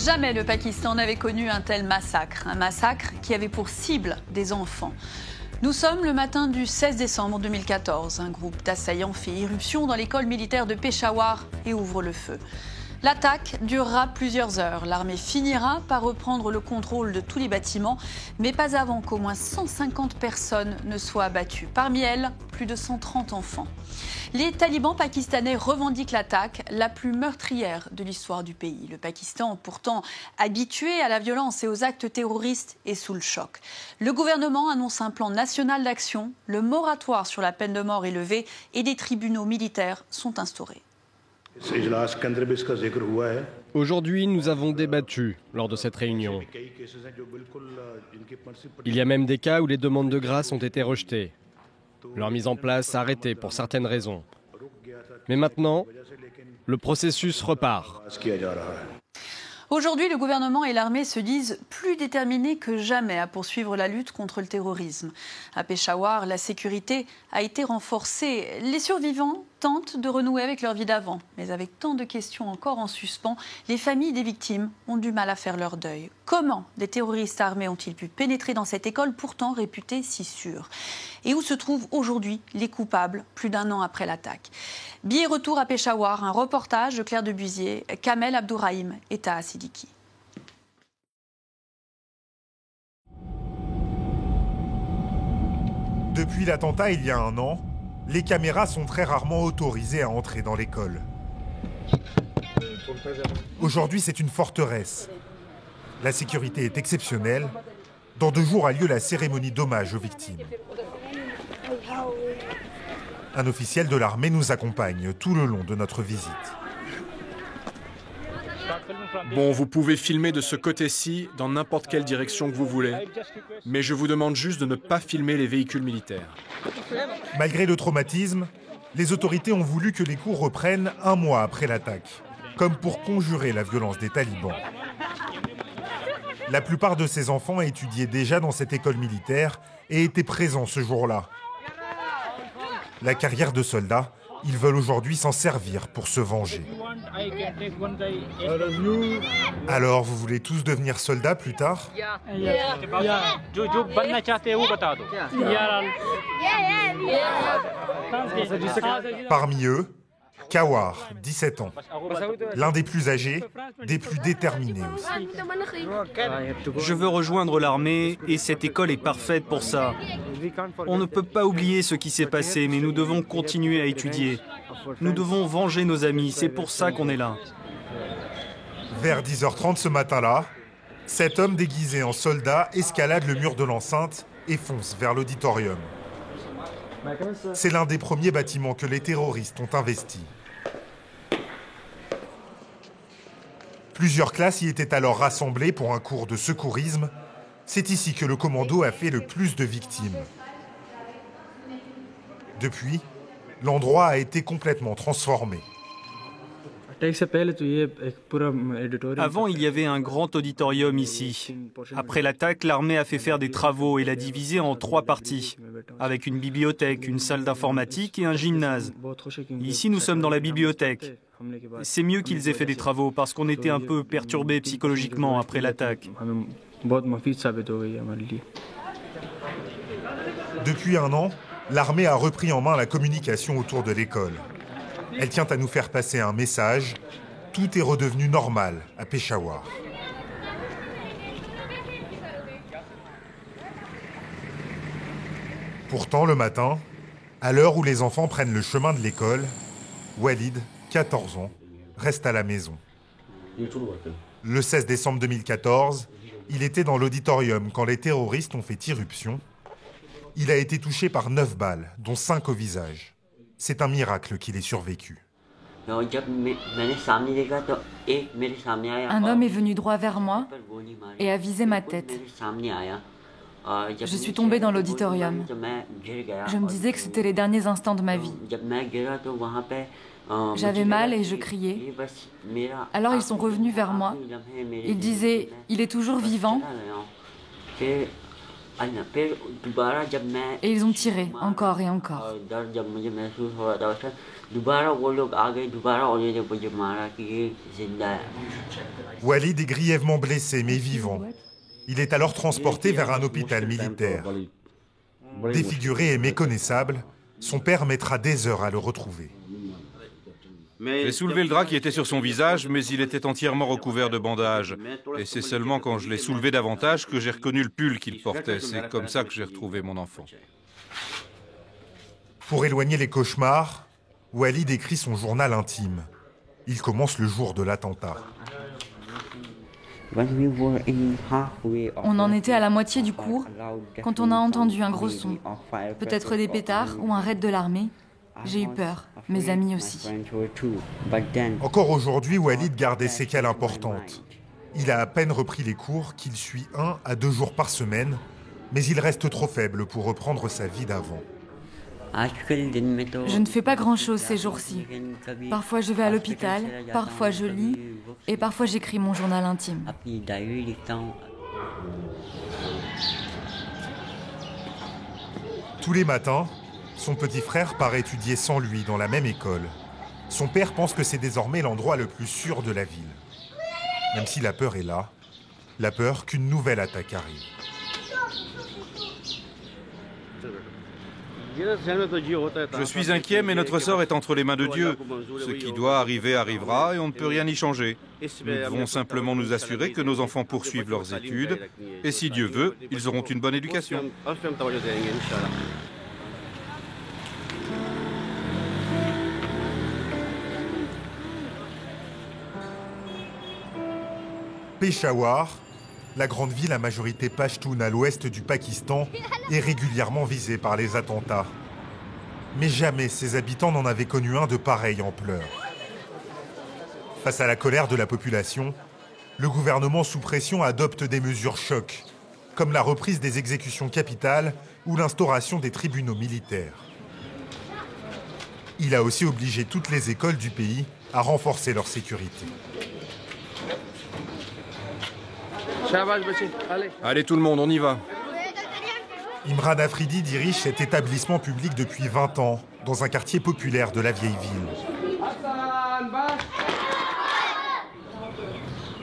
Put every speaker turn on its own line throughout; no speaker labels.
Jamais le Pakistan n'avait connu un tel massacre. Un massacre qui avait pour cible des enfants. Nous sommes le matin du 16 décembre 2014. Un groupe d'assaillants fait irruption dans l'école militaire de Peshawar et ouvre le feu. L'attaque durera plusieurs heures. L'armée finira par reprendre le contrôle de tous les bâtiments, mais pas avant qu'au moins 150 personnes ne soient abattues. Parmi elles, plus de 130 enfants. Les talibans pakistanais revendiquent l'attaque la plus meurtrière de l'histoire du pays. Le Pakistan, pourtant habitué à la violence et aux actes terroristes, est sous le choc. Le gouvernement annonce un plan national d'action. Le moratoire sur la peine de mort est levé et des tribunaux militaires sont instaurés.
Aujourd'hui, nous avons débattu lors de cette réunion. Il y a même des cas où les demandes de grâce ont été rejetées. Leur mise en place arrêtée pour certaines raisons. Mais maintenant, le processus repart.
Aujourd'hui, le gouvernement et l'armée se disent plus déterminés que jamais à poursuivre la lutte contre le terrorisme. À Peshawar, la sécurité a été renforcée. Les survivants tentent de renouer avec leur vie d'avant. Mais avec tant de questions encore en suspens, les familles des victimes ont du mal à faire leur deuil. Comment des terroristes armés ont-ils pu pénétrer dans cette école pourtant réputée si sûre? Et où se trouvent aujourd'hui les coupables, plus d'un an après l'attaque? Billet retour à Peshawar, un reportage de Claire Debusier, Kamel Abdourahim et Taha Siddiqui.
Depuis l'attentat il y a un an, les caméras sont très rarement autorisées à entrer dans l'école. Aujourd'hui, c'est une forteresse. La sécurité est exceptionnelle. Dans 2 jours a lieu la cérémonie d'hommage aux victimes. Un officiel de l'armée nous accompagne tout le long de notre visite.
Bon, vous pouvez filmer de ce côté-ci, dans n'importe quelle direction que vous voulez. Mais je vous demande juste de ne pas filmer les véhicules militaires.
Malgré le traumatisme, les autorités ont voulu que les cours reprennent 1 mois après l'attaque, comme pour conjurer la violence des talibans. La plupart de ces enfants étudiaient déjà dans cette école militaire et étaient présents ce jour-là. La carrière de soldats, ils veulent aujourd'hui s'en servir pour se venger. Alors, vous voulez tous devenir soldats plus tard? Parmi eux, Kawar, 17 ans, l'un des plus âgés, des plus déterminés aussi.
Je veux rejoindre l'armée et cette école est parfaite pour ça. On ne peut pas oublier ce qui s'est passé, mais nous devons continuer à étudier. Nous devons venger nos amis, c'est pour ça qu'on est là.
Vers 10h30 ce matin-là, cet homme déguisé en soldat escalade le mur de l'enceinte et fonce vers l'auditorium. C'est l'un des premiers bâtiments que les terroristes ont investi. Plusieurs classes y étaient alors rassemblées pour un cours de secourisme. C'est ici que le commando a fait le plus de victimes. Depuis, l'endroit a été complètement transformé.
Avant, il y avait un grand auditorium ici. Après l'attaque, l'armée a fait faire des travaux et l'a divisé en 3 parties, avec une bibliothèque, une salle d'informatique et un gymnase. Ici, nous sommes dans la bibliothèque. C'est mieux qu'ils aient fait des travaux parce qu'on était un peu perturbés psychologiquement après l'attaque.
Depuis 1 an, l'armée a repris en main la communication autour de l'école. Elle tient à nous faire passer un message. Tout est redevenu normal à Peshawar. Pourtant, le matin, à l'heure où les enfants prennent le chemin de l'école, Walid, 14 ans, reste à la maison. Le 16 décembre 2014, il était dans l'auditorium quand les terroristes ont fait irruption. Il a été touché par 9 balles, dont 5 au visage. C'est un miracle qu'il ait survécu.
Un homme est venu droit vers moi et a visé ma tête. Je suis tombée dans l'auditorium. Je me disais que c'était les derniers instants de ma vie. J'avais mal et je criais. Alors ils sont revenus vers moi. Ils disaient « Il est toujours vivant ?» Et ils ont tiré, encore et encore.
Walid est grièvement blessé, mais vivant. Il est alors transporté vers un hôpital militaire. Défiguré et méconnaissable, son père mettra des heures à le retrouver.
J'ai soulevé le drap qui était sur son visage, mais il était entièrement recouvert de bandages. Et c'est seulement quand je l'ai soulevé davantage que j'ai reconnu le pull qu'il portait. C'est comme ça que j'ai retrouvé mon enfant.
Pour éloigner les cauchemars, Walid écrit son journal intime. Il commence le jour de l'attentat.
On en était à la moitié du cours quand on a entendu un gros son. Peut-être des pétards ou un raid de l'armée. J'ai eu peur, mes amis aussi.
Encore aujourd'hui, Walid garde des séquelles importantes. Il a à peine repris les cours qu'il suit 1 à 2 jours par semaine, mais il reste trop faible pour reprendre sa vie d'avant.
Je ne fais pas grand-chose ces jours-ci. Parfois je vais à l'hôpital, parfois je lis, et parfois j'écris mon journal intime.
Tous les matins, son petit frère part étudier sans lui dans la même école. Son père pense que c'est désormais l'endroit le plus sûr de la ville. Même si la peur est là, la peur qu'une nouvelle attaque arrive.
Je suis inquiet, mais notre sort est entre les mains de Dieu. Ce qui doit arriver arrivera et on ne peut rien y changer. Nous devons simplement nous assurer que nos enfants poursuivent leurs études et si Dieu veut, ils auront une bonne éducation.
Peshawar, la grande ville à majorité pachtoune à l'ouest du Pakistan, est régulièrement visée par les attentats. Mais jamais ses habitants n'en avaient connu un de pareille ampleur. Face à la colère de la population, le gouvernement sous pression adopte des mesures chocs, comme la reprise des exécutions capitales ou l'instauration des tribunaux militaires. Il a aussi obligé toutes les écoles du pays à renforcer leur sécurité.
Allez tout le monde, on y va.
Imran Afridi dirige cet établissement public depuis 20 ans, dans un quartier populaire de la vieille ville.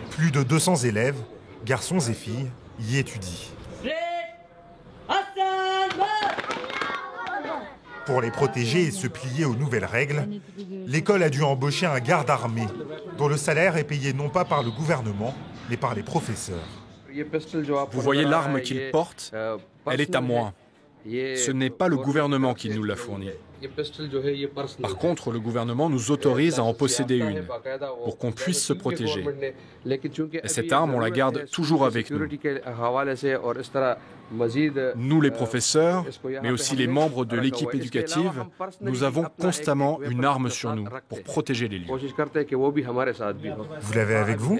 Plus de 200 élèves, garçons et filles, y étudient. Pour les protéger et se plier aux nouvelles règles, l'école a dû embaucher un garde armé, dont le salaire est payé non pas par le gouvernement, mais par les professeurs.
Vous voyez l'arme qu'il porte? Elle est à moi. Ce n'est pas le gouvernement qui nous l'a fournie. Par contre, le gouvernement nous autorise à en posséder une, pour qu'on puisse se protéger. Et cette arme, on la garde toujours avec nous. Nous, les professeurs, mais aussi les membres de l'équipe éducative, nous avons constamment une arme sur nous pour protéger les lieux.
Vous l'avez avec vous ?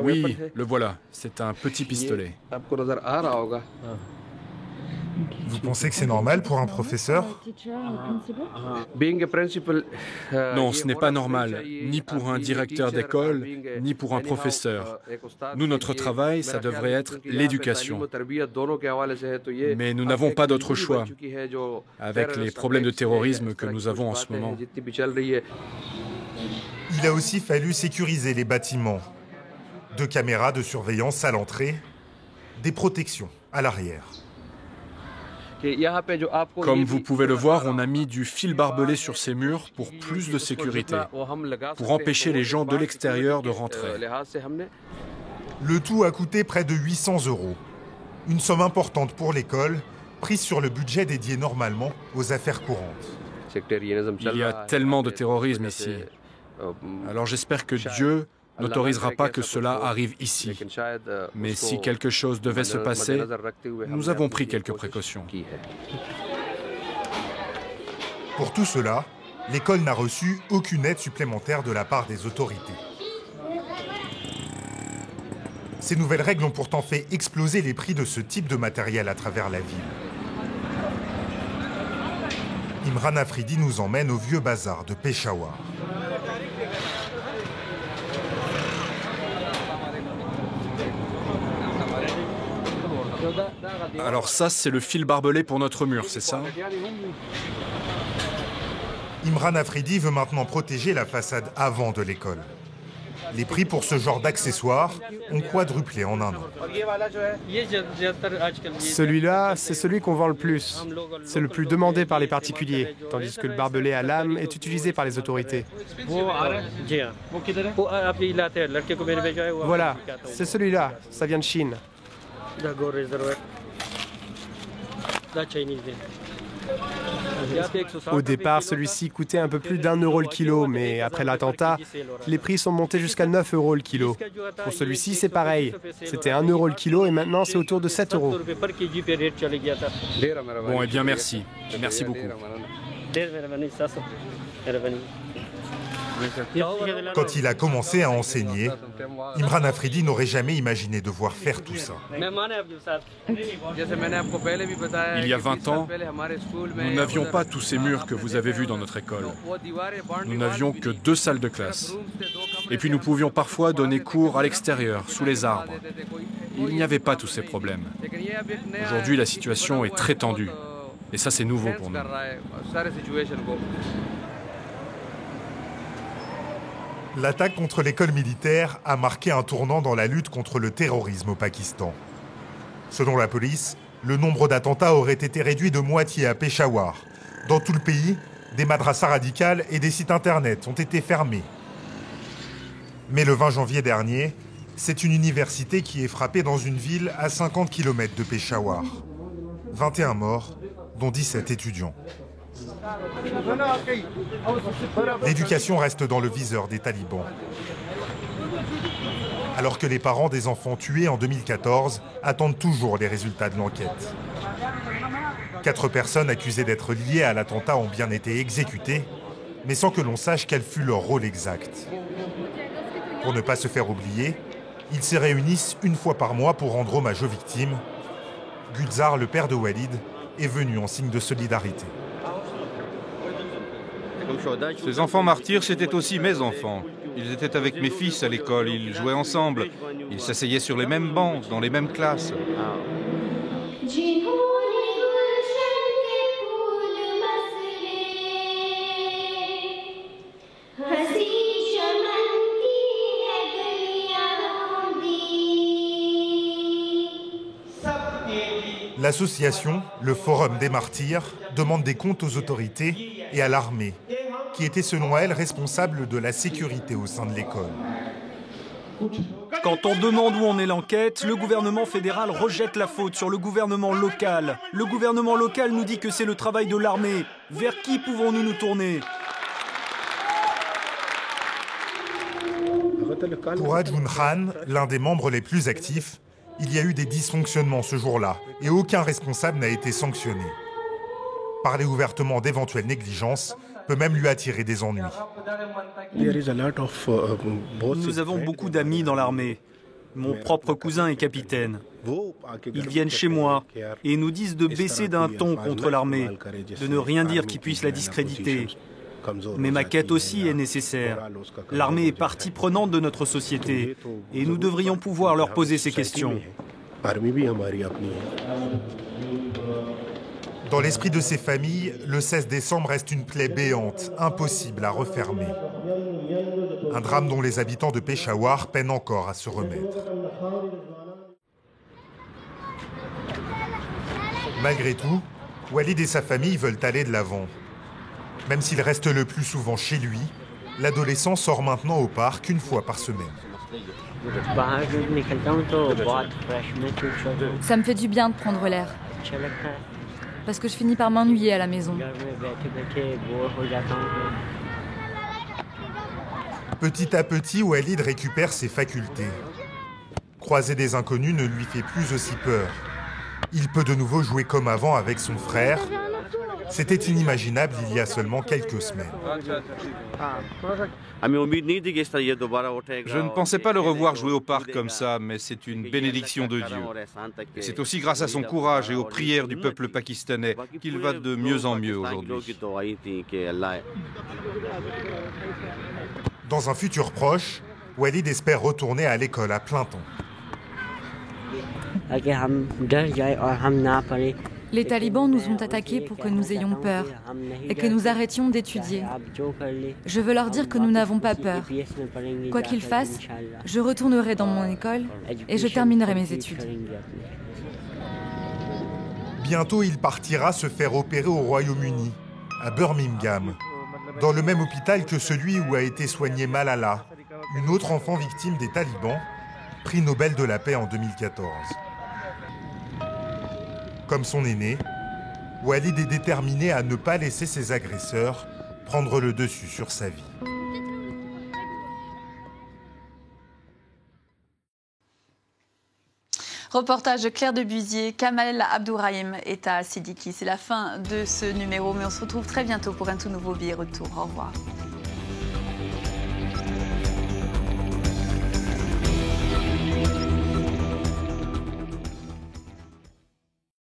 Oui, le voilà. C'est un petit pistolet.
Vous pensez que c'est normal pour un professeur ?
Non, ce n'est pas normal, ni pour un directeur d'école, ni pour un professeur. Nous, notre travail, ça devrait être l'éducation. Mais nous n'avons pas d'autre choix, avec les problèmes de terrorisme que nous avons en ce moment.
Il a aussi fallu sécuriser les bâtiments. 2 caméras de surveillance à l'entrée, des protections à l'arrière.
Comme vous pouvez le voir, on a mis du fil barbelé sur ces murs pour plus de sécurité, pour empêcher les gens de l'extérieur de rentrer.
Le tout a coûté près de 800 €. Une somme importante pour l'école, prise sur le budget dédié normalement aux affaires courantes.
Il y a tellement de terrorisme ici. Alors j'espère que Dieu n'autorisera pas que cela arrive ici. Mais si quelque chose devait se passer, nous avons pris quelques précautions.
Pour tout cela, l'école n'a reçu aucune aide supplémentaire de la part des autorités. Ces nouvelles règles ont pourtant fait exploser les prix de ce type de matériel à travers la ville. Imran Afridi nous emmène au vieux bazar de Peshawar.
Alors ça, c'est le fil barbelé pour notre mur, c'est ça?
Imran Afridi veut maintenant protéger la façade avant de l'école. Les prix pour ce genre d'accessoires ont quadruplé en un an.
Celui-là, c'est celui qu'on vend le plus. C'est le plus demandé par les particuliers, tandis que le barbelé à lame est utilisé par les autorités. Voilà, c'est celui-là, ça vient de Chine. Au départ, celui-ci coûtait un peu plus d'1 euro le kilo, mais après l'attentat, les prix sont montés jusqu'à 9 euros le kilo. Pour celui-ci, c'est pareil. C'était 1 euro le kilo et maintenant c'est autour de 7 euros.
Bon, eh bien merci. Merci beaucoup.
Quand il a commencé à enseigner, Imran Afridi n'aurait jamais imaginé devoir faire tout ça.
Il y a 20 ans, nous n'avions pas tous ces murs que vous avez vus dans notre école. Nous n'avions que 2 salles de classe. Et puis nous pouvions parfois donner cours à l'extérieur, sous les arbres. Il n'y avait pas tous ces problèmes. Aujourd'hui, la situation est très tendue. Et ça, c'est nouveau pour nous.
L'attaque contre l'école militaire a marqué un tournant dans la lutte contre le terrorisme au Pakistan. Selon la police, le nombre d'attentats aurait été réduit de moitié à Peshawar. Dans tout le pays, des madrasas radicales et des sites internet ont été fermés. Mais le 20 janvier dernier, c'est une université qui est frappée dans une ville à 50 km de Peshawar. 21 morts, dont 17 étudiants. L'éducation reste dans le viseur des talibans. Alors que les parents des enfants tués en 2014 attendent toujours les résultats de l'enquête. 4 personnes accusées d'être liées à l'attentat ont bien été exécutées, mais sans que l'on sache quel fut leur rôle exact. Pour ne pas se faire oublier, ils se réunissent une fois par mois pour rendre hommage aux victimes. Gulzar, le père de Walid, est venu en signe de solidarité.
Ces enfants martyrs, c'était aussi mes enfants. Ils étaient avec mes fils à l'école, ils jouaient ensemble. Ils s'asseyaient sur les mêmes bancs, dans les mêmes classes.
L'association, le Forum des Martyrs, demande des comptes aux autorités et à l'armée, qui était selon elle responsable de la sécurité au sein de l'école.
Quand on demande où en est l'enquête, le gouvernement fédéral rejette la faute sur le gouvernement local. Le gouvernement local nous dit que c'est le travail de l'armée. Vers qui pouvons-nous nous tourner ?
Pour Ajun Khan, l'un des membres les plus actifs, il y a eu des dysfonctionnements ce jour-là et aucun responsable n'a été sanctionné. Parler ouvertement d'éventuelles négligences peut même lui attirer des ennuis.
Nous avons beaucoup d'amis dans l'armée. Mon propre cousin est capitaine. Ils viennent chez moi et nous disent de baisser d'un ton contre l'armée, de ne rien dire qui puisse la discréditer. Mais ma quête aussi est nécessaire. L'armée est partie prenante de notre société et nous devrions pouvoir leur poser ces questions.
Dans l'esprit de ces familles, le 16 décembre reste une plaie béante, impossible à refermer. Un drame dont les habitants de Peshawar peinent encore à se remettre. Malgré tout, Walid et sa famille veulent aller de l'avant. Même s'il reste le plus souvent chez lui, l'adolescent sort maintenant au parc une fois par semaine.
Ça me fait du bien de prendre l'air. Parce que je finis par m'ennuyer à la maison.
Petit à petit, Walid récupère ses facultés. Croiser des inconnus ne lui fait plus aussi peur. Il peut de nouveau jouer comme avant avec son frère. C'était inimaginable il y a seulement quelques semaines.
Je ne pensais pas le revoir jouer au parc comme ça, mais c'est une bénédiction de Dieu. Et c'est aussi grâce à son courage et aux prières du peuple pakistanais qu'il va de mieux en mieux aujourd'hui.
Dans un futur proche, Walid espère retourner à l'école à plein temps.
Les talibans nous ont attaqués pour que nous ayons peur et que nous arrêtions d'étudier. Je veux leur dire que nous n'avons pas peur. Quoi qu'ils fassent, je retournerai dans mon école et je terminerai mes études.
Bientôt, il partira se faire opérer au Royaume-Uni, à Birmingham, dans le même hôpital que celui où a été soignée Malala, une autre enfant victime des talibans, prix Nobel de la paix en 2014. Comme son aîné, Walid est déterminé à ne pas laisser ses agresseurs prendre le dessus sur sa vie.
Reportage de Claire Debusier, Kamel Abdourahim et Taha Siddiqui. C'est la fin de ce numéro, mais on se retrouve très bientôt pour un tout nouveau billet retour. Au revoir.